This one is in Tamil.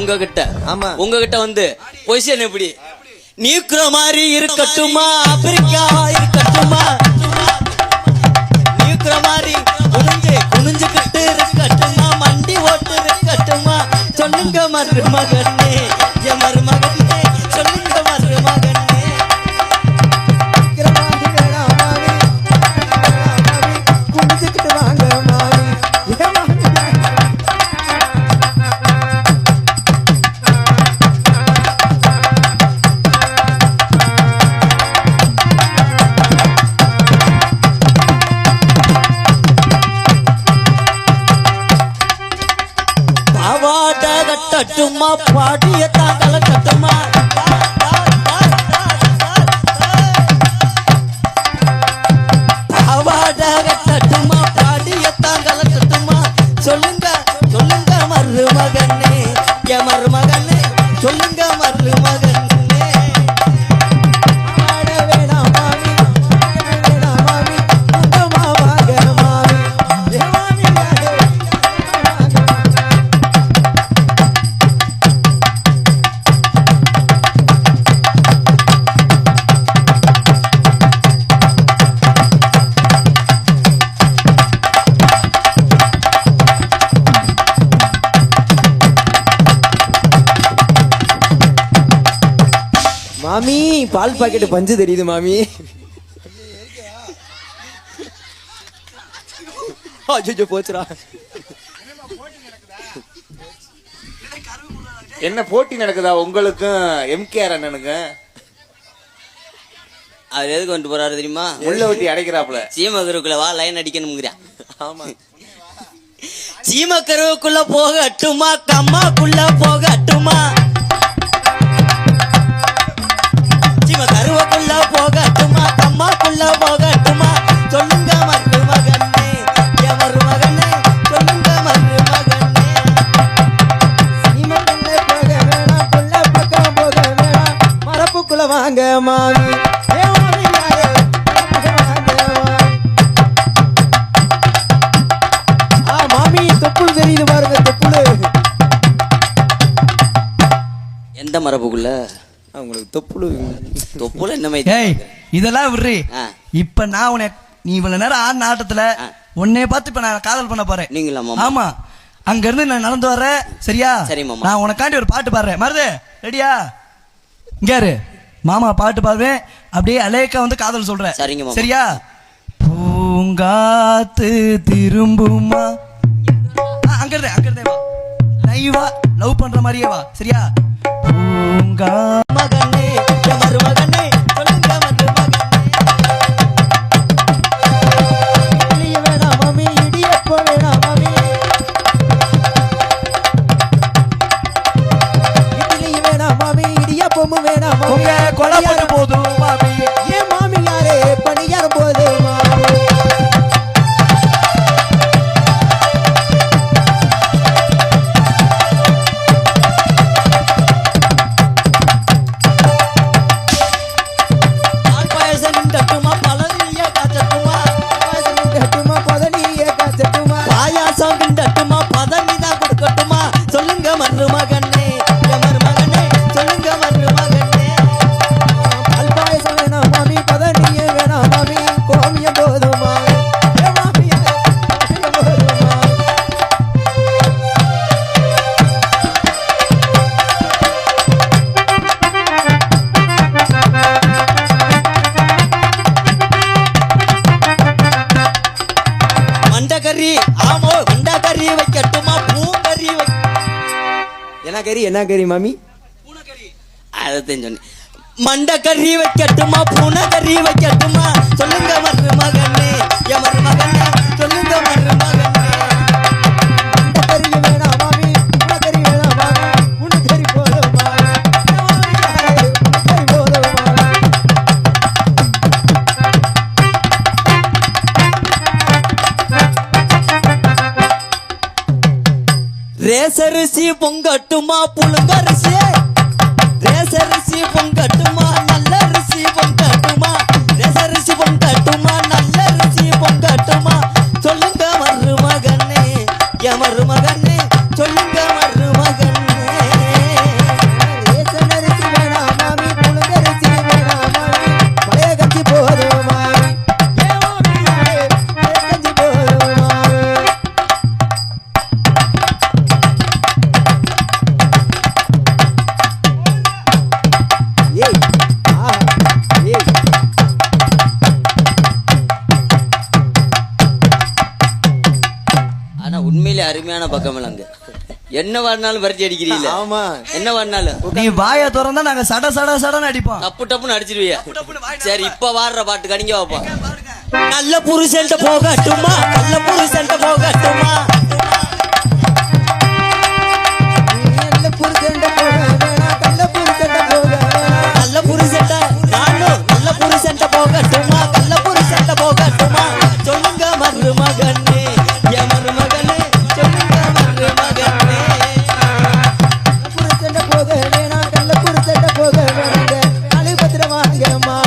உங்ககிட்ட. ஆமா, உங்ககிட்ட வந்து பொசிஷன் எப்படி? நீக்குற மாதிரி இருக்கட்டுமா, ஆப்பிரிக்கா இருக்கட்டுமா, நீக்குற மாதிரி குனிஞ்சுக்கிட்டு இருக்கட்டுமா, மண்டி ஓட்டு இருக்கட்டுமா, சொல்லுங்க மருமகனே, என் மருமகனே, சொல்லுங்க மருமகனே. கட்டுமா பாடிய தாங்கல கட்டுமா, பாவாட கட்டுமா பாடிய தாங்கல கட்டுமா, சொல்லுங்க சொல்லுங்க மருமகனே, என் மருமகனே, சொல்லுங்க மருமகனே. மாமி பால் பாக்கெட் பஞ்சு தெரியுது மாமி. போச்சுரா. என்ன போட்டி நடக்குதா உங்களுக்கும் எம்கேஆர் அண்ணனுக்கு? அவர் எதுக்கு வந்துட்டு போறாரு தெரியுமா? உள்ள வெட்டி அடைக்கிறாப்புல. சீமக்கருவுக்குள்ள வா லைன் அடிக்கணும்ங்கிறான். ஆமா, சீமக்கருவுக்குள்ள போகட்டுமா, கம்மாக்குள்ள போகட்டுமா, கருவக்குள்ள போகட்டுமா, கம்மாக்குள்ள போகட்டுமா, சொல்லுங்க மருமகனே, என் மருமகனே, சொல்லுங்க மருமகனே. சீமக்குள்ள போக வேணாம், குள்ள பக்கம் போக வேணாம், மரப்புக்குள்ள வாங்க மாமி. மாமி தொப்புள் தெரியுது பாருங்க, தொப்புளு. எந்த மரப்புக்குள்ள? உங்களுக்கு தொப்புளு. தொப்புல என்ன? இதெல்லாம் விடுறி. இப்ப நான் உன்னை, நீ இவ்வளவு நேரம் ஆடின ஆட்டத்துல உன்னைய பார்த்து இப்ப நான் காதல் பண்ண போறேன். நீங்களா? ஆமா, அங்க இருந்து நான் நடந்து வர்றேன். சரியா? சரி மாமா. நான் உனக்காண்டி ஒரு பாட்டு பாடுறேன். மருது ரெடியா? இங்காரு மாமா பாட்டு பாடுவேன், அப்படியே அலேக்கா வந்து காதல் சொல்றேன். சரிங்க மாமா. சரியா? பூங்காத்து திரும்புமா, அங்கிருந்தே வா, லைவா லவ் பண்ற மாதிரியே வா. சரியா? பூங்கா மகனே, என் மருமகனே, சொல்லுங்க மருமகனே. இட்லி வேணாம் மாமி, இடியப்பம் வேணாம் மாமி, இட்லி வேணாம் மாமி, இடியப்பமும் வேணாம் மாமி, உங்க கொலை பண்ண போதும் மாமி. ஏன் மாமி யாரே பணியார போது மாமி. மருமகனே, என் மருமகனே, சொல்லுங்க மருமகனே. பால் பாயசம் வேணாம் மாமி, பதனியே வேணாம் மாமி, கோமிய போதும் மாமி, மாமியா போதும் மாமி. மண்டகரி, ஆமோ மண்டகரி வைக்கட்டுமா, பூங்கரி வை. என்ன கறி மாமி? அதான் சொன்னேன். மண்டகரி வைக்கட்டுமா, பூனகரி வைக்கட்டுமா, சொல்லுங்க மருமகனே, என் மருமகனே, சொல்லுங்க மருமகனே. மண்டகரி வேணாம் மாமி, பூனகரி வேணாம் மாமி, பூனகரி போதும் மாமி, பூனகரி போதும் மாமி. ரேசரிசி பொங்கட்டுமா, புழுங்கரிசி, ரேசரிசி பொங்கட்டுமா, நல்ல அரிசி பொங்கட்டுமா, ரேசரிசி பொங்கட்டுமா, நல்ல அரிசி பொங்கட்டுமா, சொல்லுங்க மருமகனே, என் மருமகனே, சொல்லுங்க மருமகனே. அருமையான பக்கம் விளங்கு. என்ன வாடினாலும் பரிச்சு அடிக்கிறீங்களா? ஆமா. என்ன வாடினாலும் நீ வாயை திறந்தா நாங்க சட சட சடன்னு அடிப்போம். டப்பு டப்புன்னு அடிச்சிருவியா? சரி, இப்ப வாடுற பாட்டு கடிங்க வைப்போம். நல்ல புருஷன்ட்ட போகட்டுமா, நல்ல புருஷன்ட்ட போகட்டுமா, நல்ல புருஷன்ட்ட போக வேணாம், கள்ள புருஷன்ட்ட போக வேணாம். நல்ல புருஷன்ட்ட நானும் நல்ல புருஷன்ட்ட போகட்டுமா, நல்ல புருஷன்ட்ட போகட்டுமா, சொல்லுங்க மருமகனே, என் மருமகனே, சொல்லுங்க மருமகனே. புருஷன்ட்ட போக வேணாம், கள்ள புருஷன்ட்ட போக வேணாங்க. நாளை பத்திரம் வாங்கம்மா.